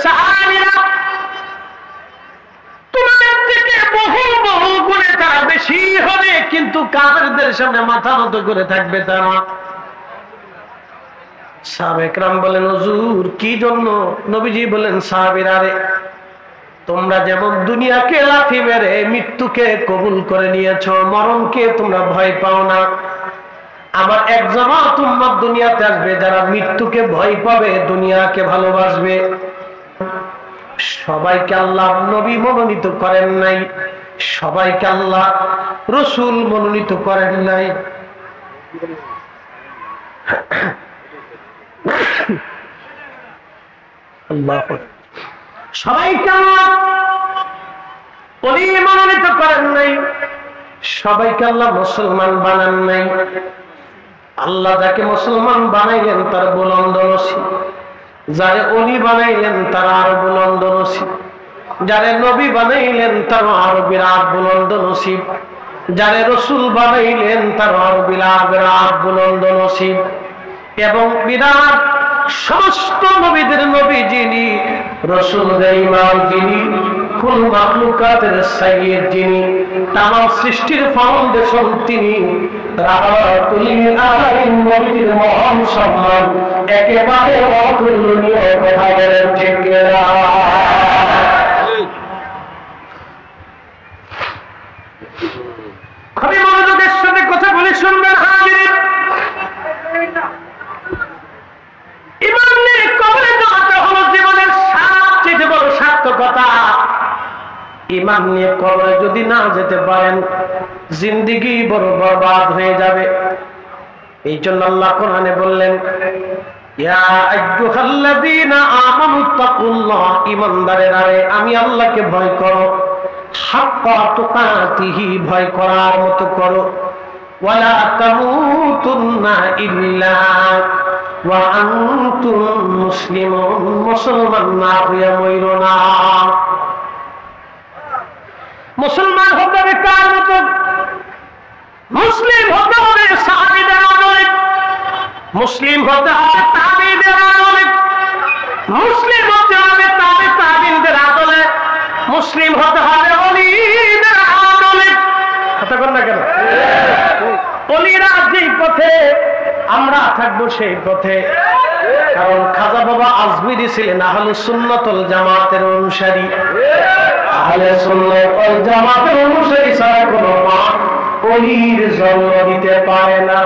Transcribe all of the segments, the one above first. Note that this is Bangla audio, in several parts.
সাহাবীরা তোমাদের থেকে বহু বহু গুণে তারা বেশি হবে, কিন্তু কাফেরদের সামনে মাথা নত করে থাকবে তারা। সাহাবায়ে কেরাম বলেন, হুজুর কি জন্য? নবীজি বলেন, সাহাবীরা রে, তোমরা যেমন দুনিয়াকে লাথি মেরে মৃত্যুকে কবুল করে নিয়েছো, মরণকে তোমরা ভয় পাও না, আমার এক জামাত উম্মত দুনিয়াতে আসবে যারা মৃত্যুকে ভয় পাবে, দুনিয়াকে ভালোবাসবে। সবাইকে আল্লাহ নবী মনোনীত করেন নাই, সবাইকে আল্লাহ রাসূল মনোনীত করেন নাই। আল্লাহ সবাইকে আল্লাহ ওলি মনোনীত করেন নাই, সবাইকে আল্লাহ মুসলমান বানান নাই। আল্লাহ যাকে মুসলমান বানাইলেন তার বুলন্দ নসিব, যারে ওলি বানাইলেন তার আরো বুলন্দ নসিব, যারে নবী বানাইলেন তার আরো বিরাট বুলন্দ নসিব, যারে রাসূল বানাইলেন তার আরো বিরাট বুলন্দ নসিব। এবং বিরাট সমস্ত নবীদের নবী যিনি, রাসূলদের ইমাম যিনি, কুল মাখলুকাতের সাইয়্যিদ যিনি, তামাম সৃষ্টির ফাউন্ডেশন তিনি, রাহমাতুল লিল আলামিন নবীর মহান সম্মান একেবারে অতুলনীয়। কথা বলেন ঠিক কিনা? খুবই মনোযোগের সাথে কথা বলে শুনবেন হাজিরিন। ঈমান নিয়ে কবরে যাওয়াটা হলো জীবনের সবচেয়ে বড় সার্থকতা। ঈমান নিয়ে কবরে যদি না যেতে পারেন, জিন্দেগি বড় বরবাদ হয়ে যাবে। এই জন্য আল্লাহ কোরআনে বললেন, ইয়া আইয়ুহাল্লাযীনা আমানুত্তাকুল্লাহ, ঈমানদারেরা রে আমি আল্লাহকে ভয় করো, হাক্কা তুকাতিহি, ভয় করার মতো করো, ওয়ালা তামুতুন্না ইল্লা ওয়া আনতুম মুসলিমুন, মুসলমান না হইয়া মইরো না। মুসলমান হতে হবে কার মতো? মুসলিম হতে হবে সাহাবীদের আমলে, মুসলিম হতে হবে তাবেঈদের আমলে, মুসলিম হতে হবে তাবেঈদের আমলে, মুসলিম হতে হবে ওলিদের আমলে। কথা বল না কেন? ওলিরা যেই পথে, আমরা থাকবো সেই পথে। কারণ খাজা বাবা আজমিরি ছিলেন আহলুস সুন্নাত ওয়াল জামাতের অনুসারী। আহলে সুন্নাত ওয়াল জামাতের অনুসারী ছাড়া কোনো মা ওলির জন্ম দিতে পারে না।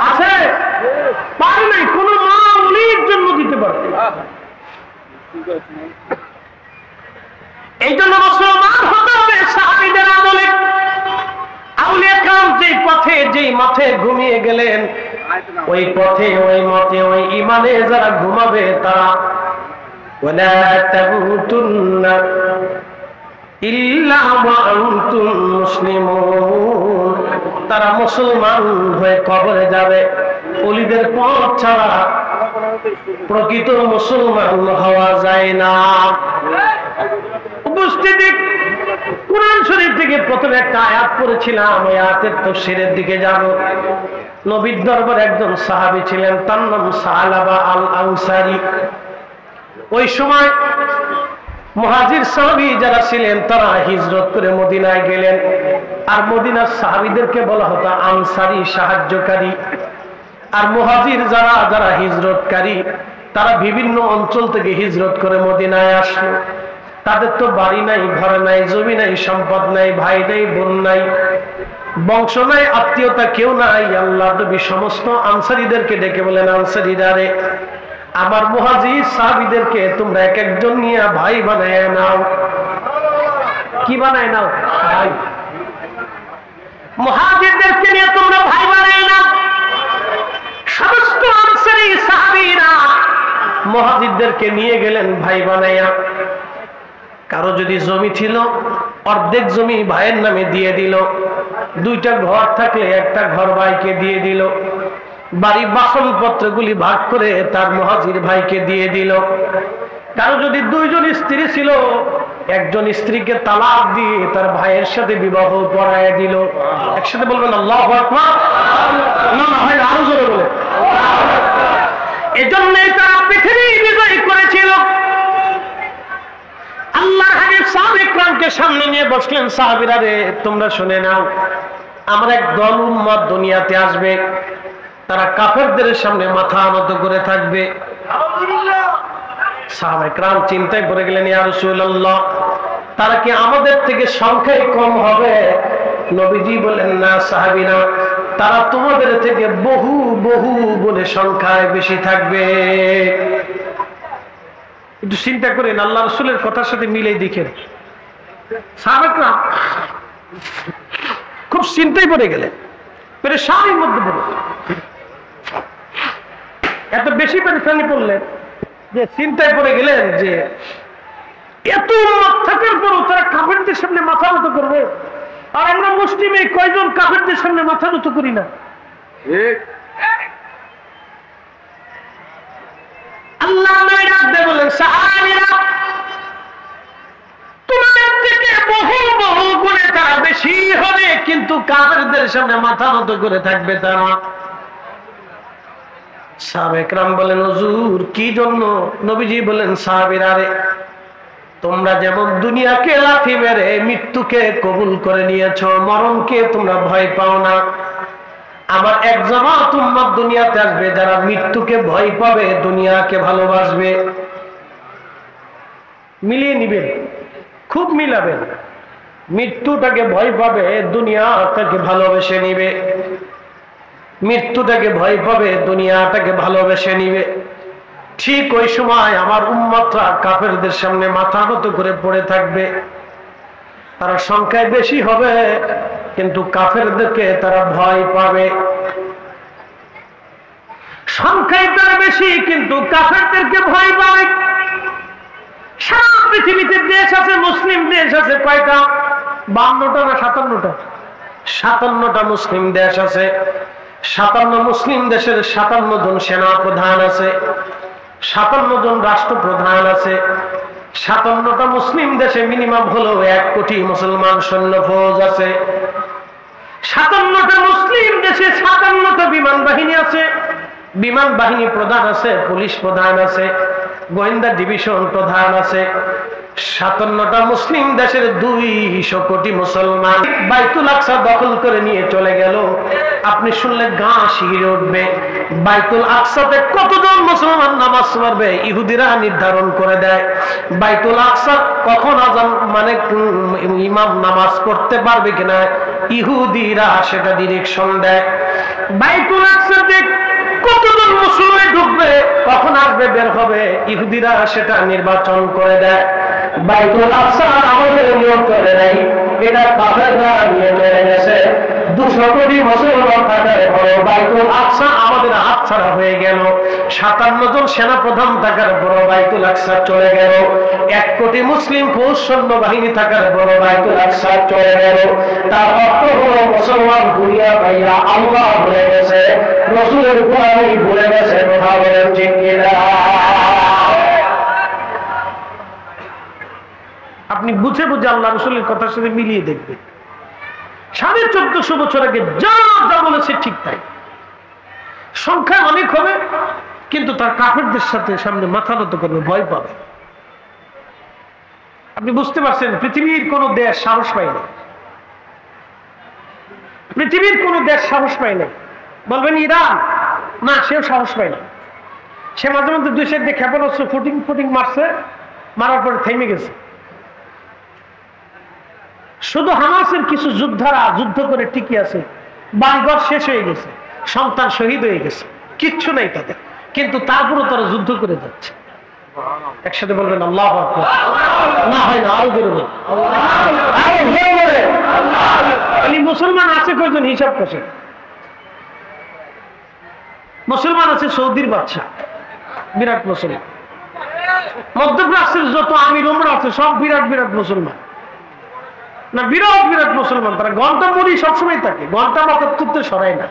আছে? পারে নাই, কোনো মা ওলির জন্ম দিতে পারে না। এই জন্য মুসলমান হতে হবে সাহাবীদের আমলে। আউলিয়া কেরাম যেই পথে, যেই মাঠে ঘুমিয়ে গেলেন, ওই পথে, ওই মতে, ওই ঈমানে যারা ঘুমাবে তারা ওয়ালা তামুতুন্না ইল্লা ওয়া আনতুম মুসলিমুন, তারা মুসলমান হয়ে কবরে যাবে। ওলিদের পথ ছাড়া প্রকৃত মুসলমান হওয়া যায় না। উপস্থিতি কুরআন শরীফ থেকে প্রথমে একটা আয়াত পড়েছিলাম, ওই আয়াতের তাফসীরের দিকে যাব। নবীর দরবারে একজন সাহাবী ছিলেন, তার নাম সালাবা আল আনসারী। ওই সময় মুহাজির সাহাবী যারা ছিলেন তারা হিজরত করে মদিনায় গেলেন, আর মদিনার সাহাবীদেরকে বলা হতো আনসারী, সাহায্যকারী। আর মুহাজির যারা যারা হিজরতকারী, তারা বিভিন্ন অঞ্চল থেকে হিজরত করে মদিনায় আসলো। তাদের তো বাড়ি নাই, ঘর নাই, জমি নাই, সম্পদ নাই, ভাই নাই, বোন নাই, বংশ নাই, আত্মীয়তা কেউ নাই। আল্লাহ নবী সমস্ত আনসারীদেরকে ডেকে বলেন, আনসারীরা রে, আমার মুহাজির সাহাবীদেরকে তোমরা এক একজন নিয়ে ভাই বানায় নাও। কি বানায় নাও? ভাই। মুহাজিরদেরকে নিয়ে তোমরা ভাই বানায় নাও। সমস্ত আনসারী সাহাবীরা মুহাজিরদেরকে নিয়ে গেলেন ভাই বানায়া। কারো যদি জমি ছিল, অর্ধেক জমি ভাইয়ের নামে দিয়ে দিল। দুইটা ঘর থাকলে একটা ঘর ভাইকে দিয়ে দিল। বাড়ি বাসনপত্রগুলি ভাগ করে তার মুহাজির ভাইকে দিয়ে দিল। কারো যদি দুইজন স্ত্রী ছিল, একজন স্ত্রীকে তালাক দিয়ে তার ভাইয়ের সাথে বিবাহ পড়ায় দিল। একসাথে বলবেন আল্লাহু আকবার। না না হয় আরো জোরে বলে। এই কাফেরদেরকে সামনে নিয়ে বসলেন। সাহাবীরা রে, তোমরা শুনে নাও, আমার এক দল উম্মত দুনিয়াতে আসবে, তারা কাফেরদের সামনে মাথা নত করে থাকবে। সাহাবায়ে কেরাম চিন্তায় পড়ে গেলেন, ইয়া রাসূলুল্লাহ, তারা কি আমাদের থেকে সংখ্যায় কম হবে? নবীজি বলেন, না সাহাবীরা, তারা তোমাদের থেকে বহু বহু বলে সংখ্যায় বেশি থাকবে। একটু চিন্তা করেন, আল্লাহ রাসূলের কথার সাথে মিলে দেখেন। সাহাবায়ে কেরাম খুব চিন্তায় পড়ে গেলেন, পেরেশানির মধ্যে পড়ে, এত বেশি পেরেশানি পড়লেন যে চিন্তায় পড়ে গেলেন যে এত উম্মত থাকার পরও তারা কাফেরদের সামনে মাথা নত করবে, আর আমরা মুসলিম এই কয়জন কাফেরদের সামনে মাথা নত করি না। আল্লাহ বলেন, সাহাবীরা, তোমাদের থেকে বহু বহু গুণে তারা বেশি হবে, কিন্তু কাফেরদের সামনে মাথা নত করে থাকবে তারা। সাহাবায়ে কেরাম বলেন, হুজুর কি জন্য? নবীজি বলেন, সাহাবীরা রে, তোমরা যেমন দুনিয়াকে লাথি মেরে মৃত্যুকে কবুল করে নিয়েছো, মরণকে তোমরা ভয় পাও না, আমার এক জামাত উম্মত দুনিয়াতে আসবে যারা মৃত্যুকে ভয় পাবে, দুনিয়াকে ভালোবাসবে। মিলিয়ে নিবেন, খুব মিলাবেন। মৃত্যুটাকে ভয় পাবে, দুনিয়াটাকে ভালোবেসে নিবে। মৃত্যুটাকে ভয় পাবে, দুনিয়াটাকে ভালোবেসে নিবে। ঠিক ওই সময় আমার উম্মতরা কাফেরদের সামনে মাথা নত করে পড়ে থাকবে। তারা সংখ্যায় বেশি হবে, কিন্তু কাফেরদেরকে তারা ভয় পাবে। সংখ্যায় তারা বেশি, কিন্তু কাফেরদেরকে ভয় পাবে। সারা পৃথিবীতে দেশ আছে, মুসলিম দেশ আছে কয়টা? 52টা না 57টা? 57টা মুসলিম দেশ আছে। 57 মুসলিম দেশের 57 জন সেনা প্রধান আছে, 57 জন রাষ্ট্রপ্রধান আছে। 57টা মুসলিম দেশে মিনিমাম হলো 1 কোটি মুসলমান সৈন্য ফৌজ আছে। 57টা মুসলিম দেশে 57টা বিমান বাহিনী আছে, বিমান বাহিনী প্রধান আছে, পুলিশ প্রধান আছে, গোয়েন্দা ডিভিশন প্রধান আছে। 57টা মুসলিম দেশের 200 কোটি মুসলমান বাইতুল আকসা দখল করে নিয়ে চলে গেল। আপনি শুনলে গা শিহরে উঠবে। বাইতুল আকসাতে কতজন মুসলমান নামাজ পড়বে ইহুদিরা নির্ধারণ করে দেয়। বাইতুল আকসা কখন আযান মানে ইমাম নামাজ পড়তে পারবে কিনা ইহুদিরা সেটা ডিরেকশন দেয়। বাইতুল আকসাতে কতজন মুসলমান ঢুকবে, কখন আসবে বের হবে, ইহুদিরা সেটা নির্বাচন করে দেয়। বাইতুল আকসা আমাদের নিয়ম করে নাই, এটা কাফেররা নিয়ে মেনে গেছে। 200 কোটি মুসলমান থাকার পরে বাইতুল আকসা আমাদের হাতছাড়া হয়ে গেল। 57 জন সেনা প্রধান থাকার পরে বাইতুল আকসা চলে গেল। 1 কোটি মুসলিম ফৌজ সৈন্য বাহিনী থাকার পরে বাইতুল আকসা চলে গেল। তার অর্থ হলো মুসলমান দুনিয়া ভাইয়া আল্লাহ ভুলে গেছে, রাসূলের গোলামি ভুলে গেছে। কথা বলেন ঠিক কিনা? আপনি বুঝে বুঝে আল্লাহ রাসূলের কথার সাথে মিলিয়ে দেখবেন। 1450 বছর আগে যা যা বলেছে ঠিক তাই। সংখ্যা অনেক হবে, কিন্তু তার কাফেরদের সাথে সামনে মাথা নত করবে, ভয় পাবে। আপনি বুঝতে পারছেন, পৃথিবীর কোন দেশ সাহস পায় না। পৃথিবীর কোন দেশ সাহস পায় না। বলবেন ইরান, না, সেও সাহস পায় না। সে মাঝে মধ্যে 2 সাইড দিয়ে ক্ষেপণাস্ত্র ফুটিং মারছে, মারার পরে থেমে গেছে। শুধু হামাসের কিছু যোদ্ধারা যুদ্ধ করে টিকে আছে, বাড়িঘর শেষ হয়ে গেছে, সন্তান শহীদ হয়ে গেছে, কিচ্ছু নাই তাদের, কিন্তু তারপরও তারা যুদ্ধ করে যাচ্ছে। একসাথে বলবেন আল্লাহু আকবার। না হয় না, আরো জোরে বলুন। মুসলমান আছে কয়জন হিসাব করছে? মুসলমান আছে সৌদির বাদশা, বিরাট মুসলমান। মধ্যপ্রাচ্যের যত আমির ওমরা আছে সব বিরাট বিরাট মুসলমান, না বিরাট বিরাট মুসলমান। তারা ঘন্টা মুড়ি সবসময় থাকে, ঘন্টা মাথার তুলতে সরাই না।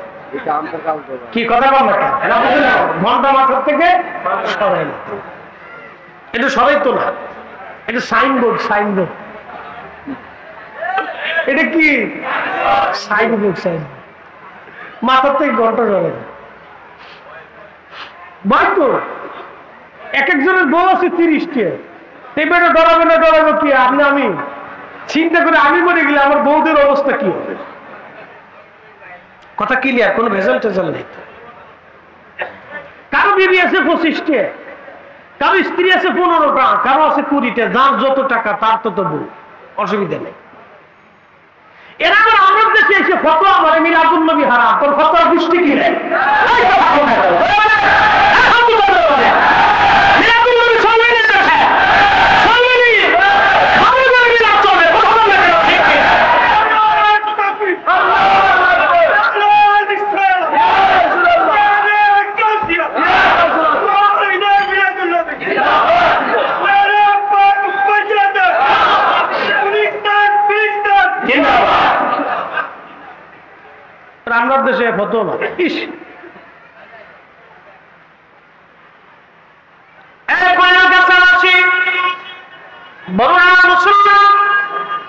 কি কথা বল না, ঘন্টা মাথার থেকে সরাই না, এটা সরাই তো না, এটা সাইনবোর্ড। এটা কি সাইনবোর্ড? মাথার থেকে ঘন্টা সরাই না। তো এক একজনের বউ আছে 30টি, এই বেটা ডরাবে না, ডরাবে কি আপনি আমি? চিন্তা করে আমি মরে গেলে আমার বউদের অবস্থা কি হবে? কথা ক্লিয়ার, কোনো ভেজাল টেজাল নেই তো। কারো বিবি আছে 25টা, কারো স্ত্রী আছে 15টা, কারো আছে 20টা, যার যত টাকা তার তত বউ, অসুবিধা নেই। এরা আবার আমার দেশে এসে ফতোয়া মারে মিলাদুন নবী হারাম, তোর ফতোয়া দৃষ্টি কি নেই? আমার দেশে ফতোয়া মারে। ইস,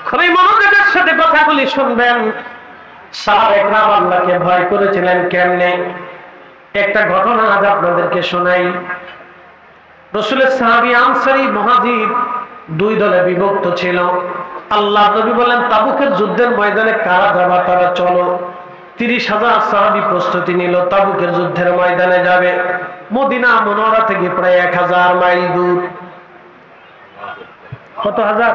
খুবই মনোযোগের সাথে কথাগুলি শুনবেন। সাহাবায়ে কেরাম আল্লাহকে ভয় করেছিলেন কেমনে, একটা ঘটনা আজ আপনাদেরকে শোনাই। রাসূলের সাহাবী আনসারী মুহাজির দুই দলে বিভক্ত ছিল। আল্লাহ নবী বলেন, তাবুকের যুদ্ধের ময়দানে কারা যাবে তারা চলো। 30,000 সাহাবী প্রস্তুতি নিল, তাবুকের যুদ্ধের ময়দানে যাবে। মদিনা মুনাওয়ারা থেকে প্রায় 1000 মাইল দূর। কত হাজার?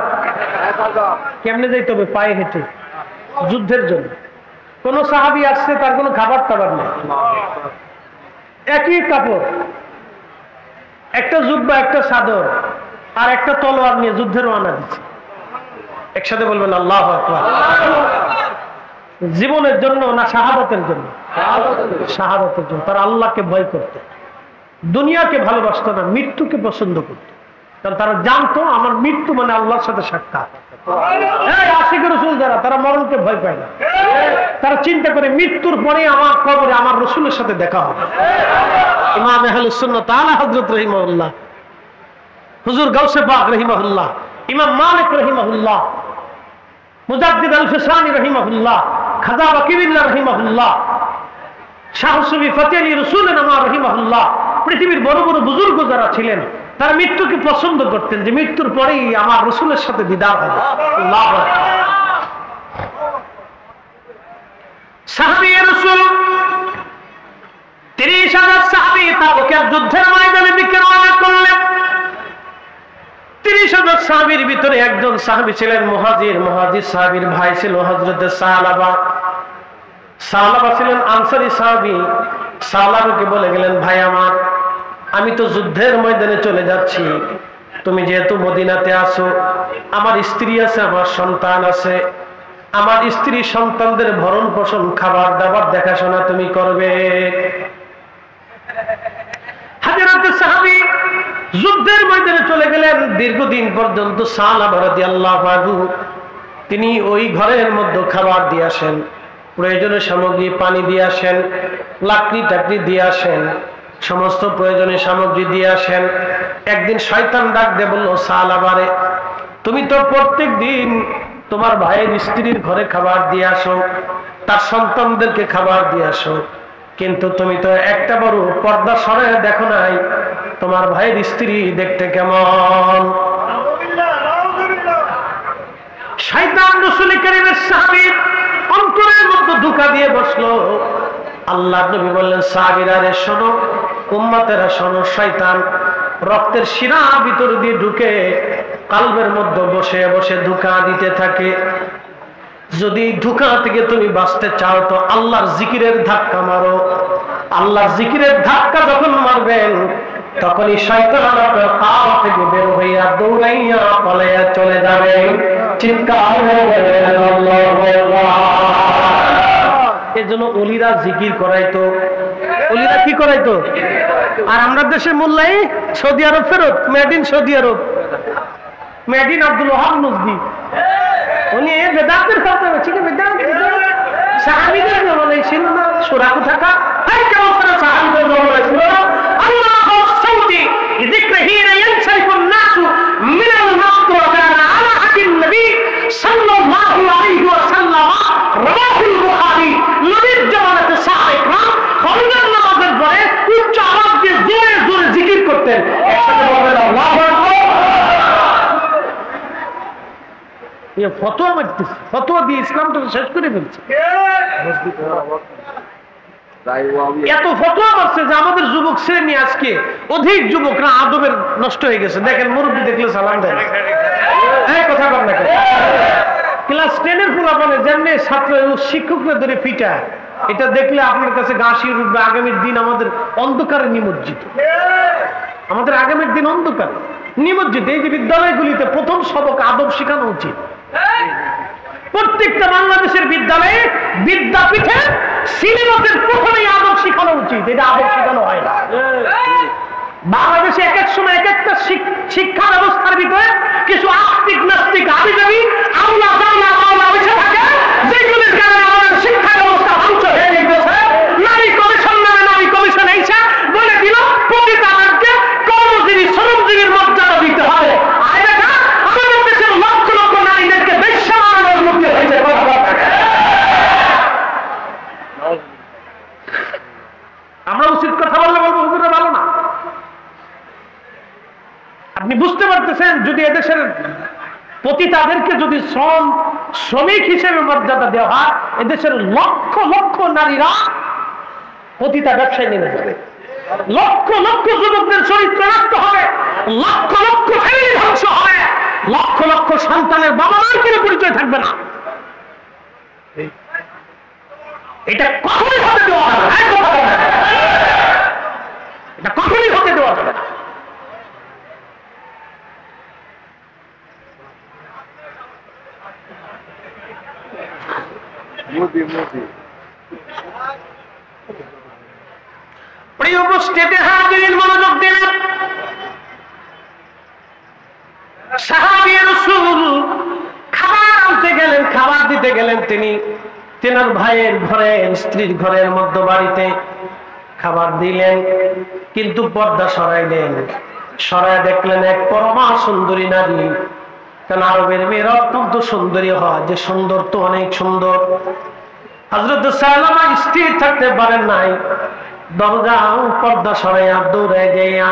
1000। কেমনে যাইতে হবে? পায়ে হেঁটে, যুদ্ধের জন্য। কোন সাহাবী আসছে, তার কোনো খাবার টাবার নেই, একই কাপড়, একটা জুব্বা, একটা চাদর আর একটা তলোয়ার নিয়ে যুদ্ধের রওনা দিচ্ছে। একসাথে বলবেন আল্লাহু আকবার। জীবনের জন্য না শাহাদাতের জন্য? শাহাদাতের জন্য। তারা আল্লাহকে ভয় করত, দুনিয়াকে ভালোবাসত না, মৃত্যুকে পছন্দ করত। কারণ তারা জানতো আমার মৃত্যু মানে আল্লাহর সাথে সাক্ষাৎ। আশিক রাসূল যারা, তারা মরণকে ভয় পায় না। তারা চিন্তা করে মৃত্যুর পরে আমার কবরে আমার রাসূলের সাথে দেখা হবে। ইমাম আহলুস সুন্নাত আলা হযরত রাহিমাহুল্লাহ, হুজুর গাউসে পাক রাহিমাহুল্লাহ, ইমাম মালিক রাহিমাহুল্লাহ, মুজাদ্দিদ আল-ফিসানি রাহিমাহুল্লাহ, খাজা ওয়াকিবুল্লাহ রাহিমাহুল্লাহ, শাহ সুফি ফতেহ আলী রাসূলুল্লাহ রাহিমাহুল্লাহ, পৃথিবীর বড় বড় বুজুর্গ যারা ছিলেন তারা মৃত্যুকে পছন্দ করতেন যে মৃত্যুর পরেই আমার রাসূলের সাথে দিদার হবে। আল্লাহু আকবার। সাহাবী রাসূল 30,000 সাহাবী তাবুকের যুদ্ধের ময়দানের দিকে রওনা করলেন। 30,000 সাহাবীর ভিতরে একজন সাহাবী ছিলেন মুহাজির। মুহাজির সাহাবীর ভাই ছিল হযরত সালাবা। সালাবা ছিলেন আনসারী সাহাবী। সালাবাকে বলে গেলেন, ভাই আমার, আমি তো যুদ্ধের ময়দানে চলে যাচ্ছি, তুমি যেহেতু মদিনাতে আছো, আমার স্ত্রী আছে, আমার সন্তান আছে, আমার স্ত্রী সন্তানদের ভরণ পোষণ, খাবার দাবার দেখাশোনা তুমি করবে। হযরত সাহাবী যুদ্ধের ময়দানে চলে গেলেন। দীর্ঘদিন পর্যন্ত সালাবা রাদিয়াল্লাহু আনহু তিনি ওই ঘরের মধ্যে খাবার দিয়ে আসেন, প্রয়োজনীয় সামগ্রী, পানি দিয়ে আসেন, লাকড়ি টাকড়ি দিয়ে আসেন, সমস্ত প্রয়োজনীয় সামগ্রী দিয়ে আসেন। একদিন শয়তান ডাক দিয়ে বলল, সালাবারে, তুমি তো প্রত্যেক দিন তোমার ভাইয়ের স্ত্রীর ঘরে খাবার দিয়ে আসো, তার সন্তানদেরকে খাবার দিয়ে আসো, কিন্তু তুমি তো একটা বড় পর্দা সরায় দেখো নাই তোমার ভাইয়ের স্ত্রী দেখতে কেমন। শয়তান রাসূল কারীমের সাহাবীর অন্তরের মধ্যে ধোঁকা দিয়ে বসলো। আল্লাহ নবী বললেন, সাহাবীরা রে শোনো, উম্মতেরা শোনো, শয়তান রক্তের শিরার ভিতর দিয়ে ঢুকে কলবের মধ্যে বসে বসে ধোঁকা দিতে থাকে। যদি ধোঁকা থেকে তুমি বাঁচতে চাও তো আল্লাহর জিকিরের ধাক্কা মারো। আল্লাহর জিকিরের ধাক্কা যখন মারবেন তখনই শয়তান আপনার কাল থেকে বের হইয়া দৌড়াইয়া পালাইয়া চলে যাবে। চিৎকার করে আল্লাহু আকবার। এজন্য ওলিরা জিকির করাইতো। ওলিরা কি করাইতো? আর আমরা দেশের মোল্লাই সৌদি আরব ফেরত, মেড ইন সৌদি আরব, made in Abdul Wahhab Najdi. উনি বেদাতের কথা ঠিক আছে, বেদাত সাহাবীদের জমানায় ছিল না, সূরা কোথাকা এই কেমন করে সাহাবীদের জমানায় ছিল না। আল্লাহু সাউতি যিকরিহি ইয়ানসারিফুন নাসু মিনাল মাসত ওয়া কানা আলা হাদিন নবী সাল্লাল্লাহু আলাইহি ওয়াসাল্লাম রাওয়াহুল বুখারী। নবীর জামানাতে সাহাবায়ে کرام ফরজের নামাজের পরে উচ্চ আওয়াজ দিয়ে জোরে জোরে জিকির করতেন। একসাথে বলবেন আল্লাহু আকবার। ফতোয়া মারতেছে, ফতোয়া দিয়ে ইসলামটা শেষ করে ফেলছে। এত ফতোয়া মারছে যে আমাদের যুবক শ্রেণী আজকে অধিক যুবকরা আদবের নষ্ট হয়ে গেছে। দেখেন মুরব্বী দেখলে সালাম দেন, কথা বল না। ক্লাস 10 এর পোলাপানে যেমনি ছাত্র শিক্ষকরা ধরে পিটা, এটা দেখলে আপনার কাছে গা শিউরে উঠবে। আগামীর দিন আমাদের অন্ধকারে নিমজ্জিত, আমাদের আগামীর দিন অন্ধকারে নিমজ্জিত। এই যে বিদ্যালয়গুলিতে প্রথম সবক আদব শেখানো উচিত। প্রত্যেকটা বাংলাদেশের বিদ্যালয়ে বিদ্যাপীঠে সিলেবাসের প্রথমেই আদব শেখানো উচিত। এটা আদব শেখানো হয় না। বাংলাদেশে এক এক সময় এক একটা শিক্ষা ব্যবস্থার ভিতরে কিছু আস্তিক নাস্তিক আবিদাবি আউলা দাউলা মাওলা বসে থাকে, যেগুলির কারণে আমাদের শিক্ষা ব্যবস্থা ধ্বংস হয়ে গেছে। নারী কমিশন নামে নারী কমিশন এইসা বলে দিল প্রতিটা নারীকে কর্মজীবী শ্রমজীবীর মর্যাদা দিতে হবে। আর দেখা আমাদের দেশের লক্ষ লক্ষ নারীদেরকে বেশ্যা বানানোর মুক্তি হয়েছে। আমরা উচিত কথা বললে বলবো হুজুরে ভালো না। আপনি বুঝতে পারতেছেন, যদি এদেশের প্রতি তাদেরকে যদি শ্রমিক হিসেবে মর্যাদা দেওয়া হয়, এদেশের লক্ষ লক্ষ নারীরা প্রতিটা ব্যবসায় নেমে যাবে, লক্ষ লক্ষ যুবকদের চরিত্র নষ্ট হবে, লক্ষ লক্ষ ফ্যামিলি ধ্বংস হবে, লক্ষ লক্ষ সন্তানের বাবা মার কোনো পরিচয় থাকবে না। এটা কখনই হতে দেওয়া যাবে না, এটা কখনই হতে দেওয়া যাবে না। প্রিয় উপস্থিতি হাজিরিন, মনোযোগ দিন। সাহাবী রাসূল খাবার আনতে গেলেন, খাবার দিতে গেলেন। তিনি তেনার ভাইয়ের ঘরে, স্ত্রীর ঘরের মধ্য বাড়িতে খাবার দিলেন, কিন্তু পর্দা সরাইলেন। সরায় দেখলেন এক পরমা সুন্দরী নারী। কারণ আরবের মেয়েরা অত্যন্ত সুন্দরী হয়, যে সুন্দর তো অনেক সুন্দর। হযরত সালামা স্থির থাকতে পারেন নাই, দরজা পর্দা সরাইয়া দৌড়ে যাইয়া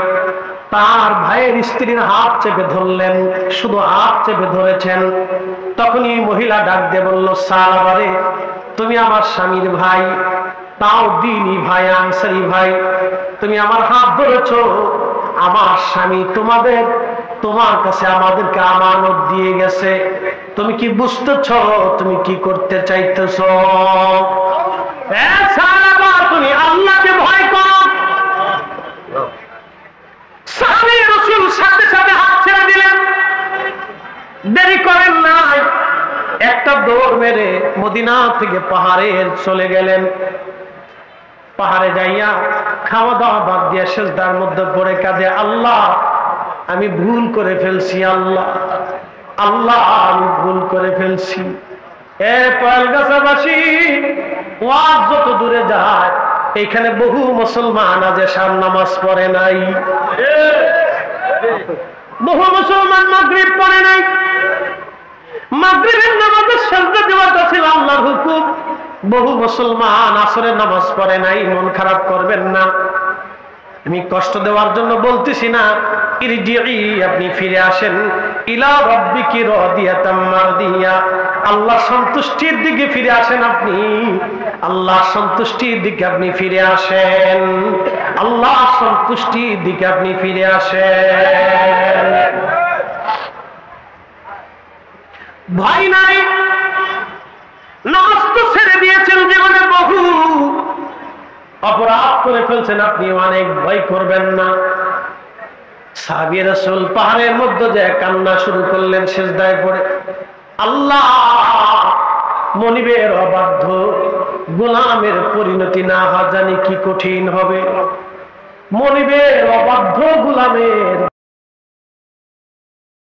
তার ভাইয়ের স্ত্রীর হাত চেপে ধরলেন। শুধু হাত চেপে ধরেছেন, তখনই মহিলা ডাক দিয়ে বলল, সালামা রে, তুমি আমার স্বামীর ভাই, তাও দ্বীনি ভাই, আনসারী ভাই, তুমি আমার হাত ধরেছ। আমার স্বামী তোমার কাছে আমাদেরকে আমানত দিয়ে গেছে। তুমি কি বুঝতেছ তুমি কি করতে চাইতেছ? তুমি আল্লাহকে ভয় করো। সাহাবী রাসূল সাথে সাথে হাত ছেড়ে দিলেন, দেরি করেন নাই, একটা দৌড় মেরে মদিনা থেকে পাহাড়ে চলে গেলেন। পাহাড়ে যাইয়া খাওয়া দাওয়া বাদ দিয়ে সিজদার মধ্যে পড়ে কাঁদে, আল্লাহ আমি ভুল করে ফেলছি, আল্লাহ আল্লাহ আমি ভুল করে ফেলছি। এ পয়েলগাছাবাসী, ওয়াজ যত দূরে যায়, এখানে বহু মুসলমান আজ এশার নামাজ পড়ে নাই, বহু মুসলমান মাগরিব পড়ে নাই। মাগরিবের নামাজের সিজদা দেওয়াটা ছিল আল্লাহর হুকুম। বহু মুসলমান আসরের নামাজ পড়ে নাই। মন খারাপ করবেন না, আমি কষ্ট দেওয়ার জন্য বলতেছি না। ইরজিই, আপনি ফিরে আসেন, ইলা রাব্বিকি রাদিয়াতাম মারদিয়া, আল্লাহ সন্তুষ্টির দিকে ফিরে আসেন। আপনি আল্লাহ সন্তুষ্টির দিকে আপনি ফিরে আসেন, আল্লাহ সন্তুষ্টির দিকে আপনি ফিরে আসেন। ভয় নাই, নামাজ তো ছেড়ে দিয়েছেন, জীবনে বহু অপরাধ করে ফেলছেন, আপনি অনেক ভয় করবেন না। সাহাবী রাসূল পাহাড়ের মধ্যে যে কান্না শুরু করলেন সিজদায় পড়ে, আল্লাহ মনিবের অবাধ্য গোলামের পরিণতি না হয় জানি কি কঠিন হবে। মনিবের অবাধ্য গোলামের